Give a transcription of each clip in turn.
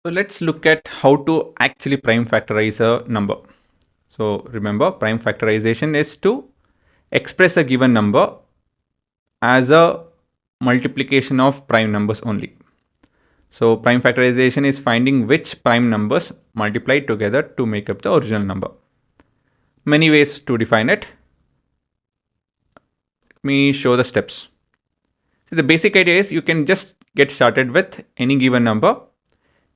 So let's look at how to actually prime factorize a number. So remember, prime factorization is to express a given number as a multiplication of prime numbers only. So prime factorization is finding which prime numbers multiplied together to make up the original number. Many ways to define it. Let me show the steps. So the basic idea is you can just get started with any given number,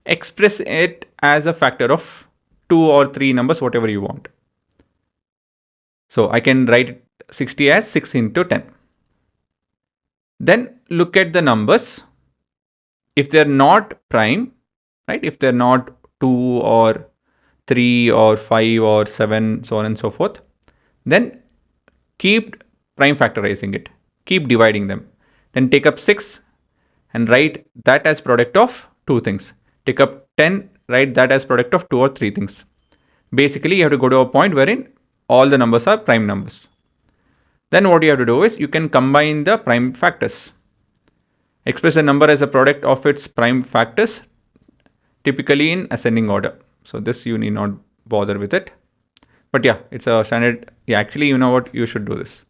express it as a factor of 2 or 3 numbers, whatever you want. So I can write 60 as 6 into 10. Then look at the numbers. If they're not prime, right? If they're not 2 or 3 or 5 or 7, so on and so forth, then keep prime factorizing it. Keep dividing them. Then take up 6 and write that as product of 2 things. Take up 10, write that as product of 2 or 3 things. Basically, you have to go to a point wherein all the numbers are prime numbers. Then what you have to do is you can combine the prime factors. Express a number as a product of its prime factors, typically in ascending order. So this you need not bother with it. But yeah, it's a standard. Yeah, actually, you know what? You should do this.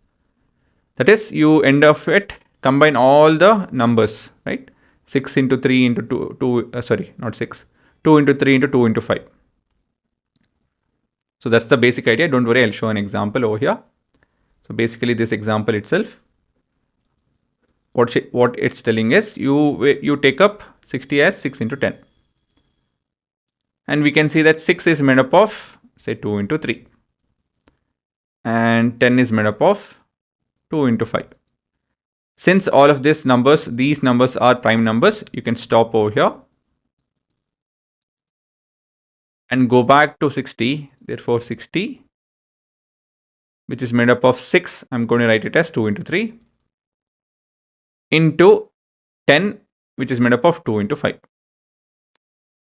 That is, you end of it, combine all the numbers, right? 6 into 3 into 2, sorry, not 6. 2 into 3 into 2 into 5. So that's the basic idea. Don't worry, I'll show an example over here. So basically this example itself, what it's telling is you take up 60 as 6 into 10. And we can see that 6 is made up of, say, 2 into 3. And 10 is made up of 2 into 5. Since all of these numbers are prime numbers, you can stop over here and go back to 60. Therefore, 60, which is made up of 6, I'm going to write it as 2 into 3, into 10, which is made up of 2 into 5.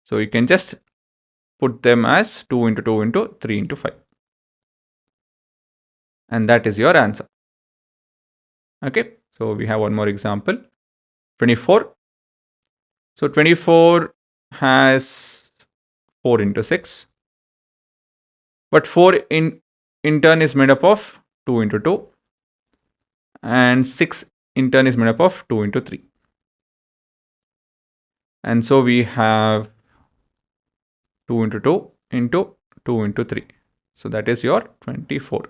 So you can just put them as 2 into 2 into 3 into 5. And that is your answer. Okay, so we have one more example. 24. So 24 has 4 into 6. But 4 in turn is made up of 2 into 2. And 6 in turn is made up of 2 into 3. And so we have 2 into 2 into 2 into 3. So that is your 24.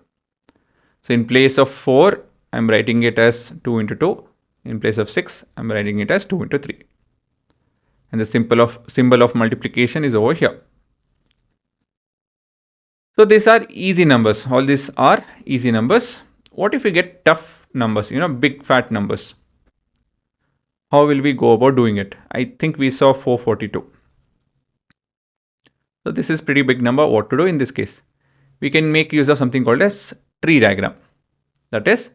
So in place of 4, I'm writing it as 2 into 2. In place of 6, I'm writing it as 2 into 3. And the symbol of multiplication is over here. So these are easy numbers. All these are easy numbers. What if we get tough numbers, big fat numbers? How will we go about doing it? I think we saw 442. So this is pretty big number. What to do in this case? We can make use of something called as tree diagram. That is,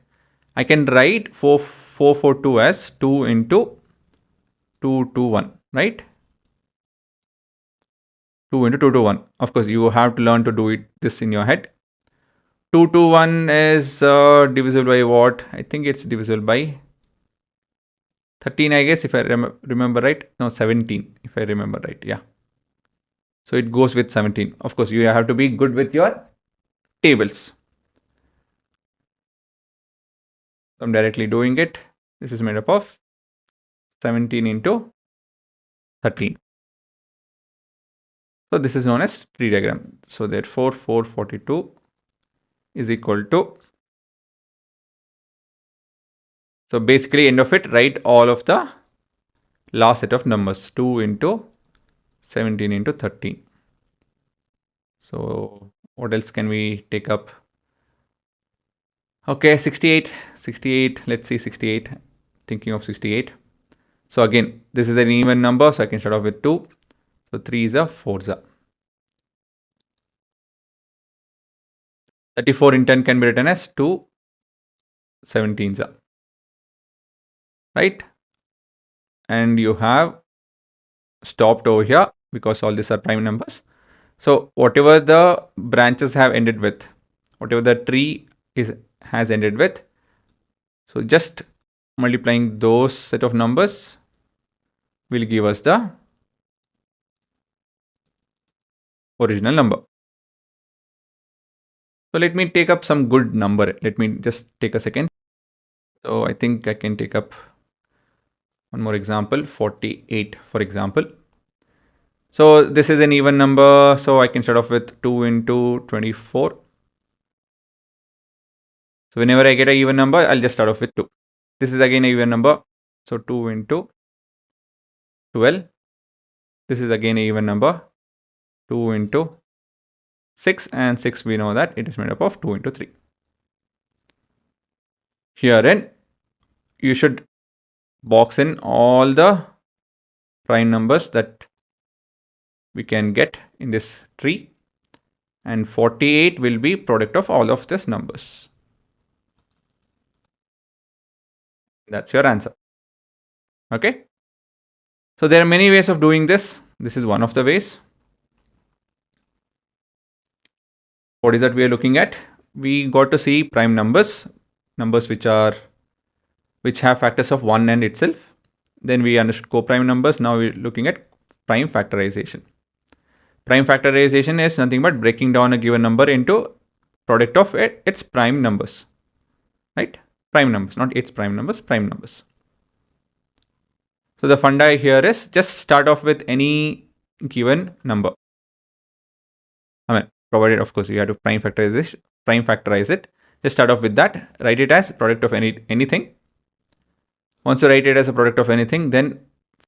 I can write 442 as 2 into 2 to 1, right? 2 into 2 to 1. Of course, you have to learn to do this in your head. 2 to 1 is divisible by what? I think it's divisible by 13, I guess, if I remember right. No, 17, if I remember right. Yeah. So it goes with 17. Of course, you have to be good with your tables. I'm directly doing it. This is made up of 17 into 13. So this is known as tree diagram. So therefore 442 is equal to, so basically end of it, write all of the last set of numbers, 2 into 17 into 13. So what else can we take up? Okay, 68, let's see 68, thinking of 68. So again, this is an even number, so I can start off with 2. So 3 is a 4 is a. 34 in 10 can be written as 2 17s are, right? And you have stopped over here because all these are prime numbers. So whatever the branches have ended with, whatever the tree has ended with, so just multiplying those set of numbers will give us the original number. So let me take up some good number. Let me just take a second. So I think I can take up one more example, 48, for example. So this is an even number. So I can start off with 2 into 24. So whenever I get an even number, I'll just start off with 2. This is again an even number. So 2 into 12. This is again an even number. 2 into 6, and 6 we know that it is made up of 2 into 3. Herein, you should box in all the prime numbers that we can get in this tree, and 48 will be product of all of these numbers. That's your answer. Okay. So there are many ways of doing this. This is one of the ways. What is that we are looking at? We got to see prime numbers which have factors of 1 and itself. Then we understood co-prime numbers. Now we're looking at prime factorization. Prime factorization is nothing but breaking down a given number into product of its prime numbers, right? Prime numbers, not its prime numbers, prime numbers. So the funda here is just start off with any given number. Provided of course you have to prime factorize it. Just start off with that. Write it as product of anything. Once you write it as a product of anything, then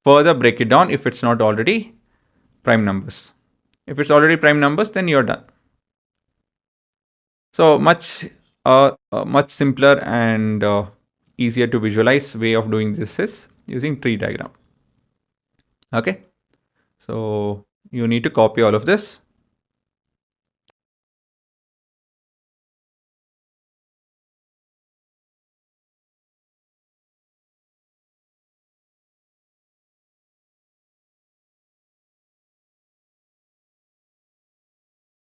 further break it down if it's not already prime numbers. If it's already prime numbers, then you're done. So much simpler and easier to visualize way of doing this is using tree diagram. Okay. So you need to copy all of this